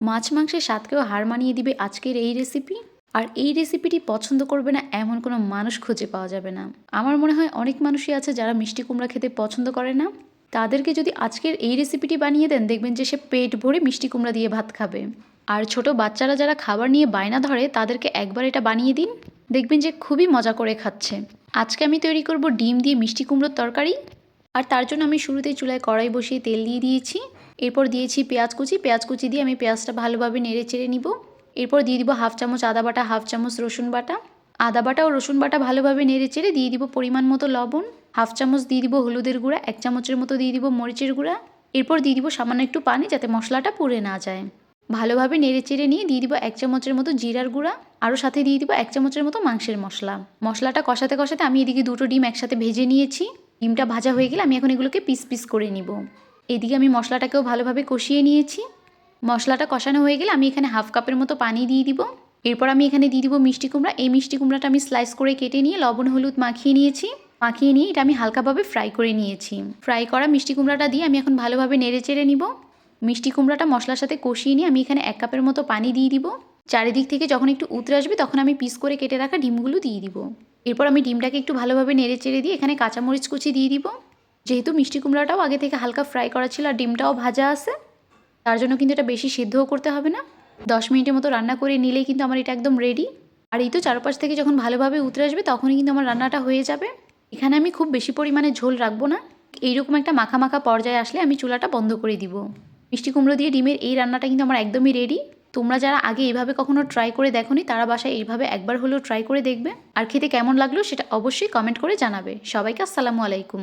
মাছ মাংসের স্বাদকেও হার মানিয়ে দিবে আজকের এই রেসিপি। আর এই রেসিপিটি পছন্দ করবে না এমন কোনো মানুষ খুঁজে পাওয়া যাবে না। আমার মনে হয় অনেক মানুষই আছে যারা মিষ্টি কুমড়া খেতে পছন্দ করে না। তাদেরকে যদি আজকের এই রেসিপিটি বানিয়ে দেন, দেখবেন যে সে পেট ভরে মিষ্টি কুমড়া দিয়ে ভাত খাবে। আর ছোট বাচ্চারা যারা খাবার নিয়ে বায়না ধরে, তাদেরকে একবার এটা বানিয়ে দিন, দেখবেন যে খুবই মজা করে খাচ্ছে। আজকে আমি তৈরি করব ডিম দিয়ে মিষ্টি কুমড়োর তরকারি। আর তার জন্য আমি শুরুতেই চুলায় কড়াই বসিয়ে তেল দিয়ে দিয়েছি। এরপর দিয়েছি পেঁয়াজ কুচি দিয়ে আমি পেঁয়াজটা ভালোভাবে নেড়ে চেড়ে নিব। এরপর দিয়ে দিব হাফ চামচ আদা বাটা, হাফ চামচ রসুন বাটা। আদা বাটা ও রসুন বাটা ভালোভাবে নেড়ে চেড়ে দিয়ে দিব পরিমাণ মতো লবণ, হাফ চামচ দিয়ে দিব হলুদের গুঁড়া, 1 চামচের মতো দিয়ে দিব মরিচের গুঁড়া। এরপর দিয়ে দিব সামান্য একটু পানি, যাতে মশলাটা পুড়ে না যায়। ভালোভাবে নেড়ে চেড়ে নিয়ে দিয়ে দিব 1 চামচের মতো জিরার গুঁড়া, আরও সাথে দিয়ে দিব 1 চামচের মতো মাংসের মশলা। মশলাটা কষাতে কষাতে আমি এদিকে 2টো ডিম একসাথে ভেজে নিয়েছি। ডিমটা ভাজা হয়ে গেলে আমি এখন এগুলোকে পিস পিস করে নিব। এদিকে আমি মশলাটাকেও ভালোভাবে কষিয়ে নিয়েছি। মশলাটা কষানো হয়ে গেলে আমি এখানে হাফ কাপের মতো পানি দিয়ে দিব। এরপর আমি এখানে দিয়ে দিব মিষ্টি কুমড়া। এই মিষ্টি কুমড়াটা আমি স্লাইস করে কেটে নিয়ে লবণ হলুদ মাখিয়ে নিয়েছি। মাখিয়ে নিয়ে এটা আমি হালকাভাবে ফ্রাই করে নিয়েছি। ফ্রাই করা মিষ্টি কুমড়াটা দিয়ে আমি এখন ভালোভাবে নেড়ে চেড়ে নিব। মিষ্টি কুমড়াটা মশলার সাথে কষিয়ে নিয়ে আমি এখানে 1 কাপের মতো পানি দিয়ে দিব। চারিদিক থেকে যখন একটু উতরে আসবে, তখন আমি পিস করে কেটে রাখা ডিমগুলো দিয়ে দিব। এরপর আমি ডিমটাকে একটু ভালোভাবে নেড়ে চেড়ে দিয়ে এখানে কাঁচামরিচ কুচি দিয়ে দিব। যেহেতু মিষ্টি কুমড়াটাও আগে থেকে হালকা ফ্রাই করা ছিল আর ডিমটাও ভাজা আছে, তার জন্য কিন্তু এটা বেশি সিদ্ধও করতে হবে না। 10 মিনিটের মতো রান্না করে নিলেই কিন্তু আমার এটা একদম রেডি। আর এই তো চারপাশ থেকে যখন ভালোভাবে উতরে আসবে, তখনই কিন্তু আমার রান্নাটা হয়ে যাবে। এখানে আমি খুব বেশি পরিমাণে ঝোল রাখবো না। এইরকম একটা মাখা মাখা পর্যায়ে আসলে আমি চুলাটা বন্ধ করে দিব। মিষ্টি কুমড়ো দিয়ে ডিমের এই রান্নাটা কিন্তু আমার একদমই রেডি। তোমরা যারা আগে এইভাবে কখনো ট্রাই করে দেখোনি, তারা বাসায় এইভাবে একবার হলেও ট্রাই করে দেখবে। আর খেতে কেমন লাগলো সেটা অবশ্যই কমেন্ট করে জানাবে। সবাইকে আসসালামু আলাইকুম।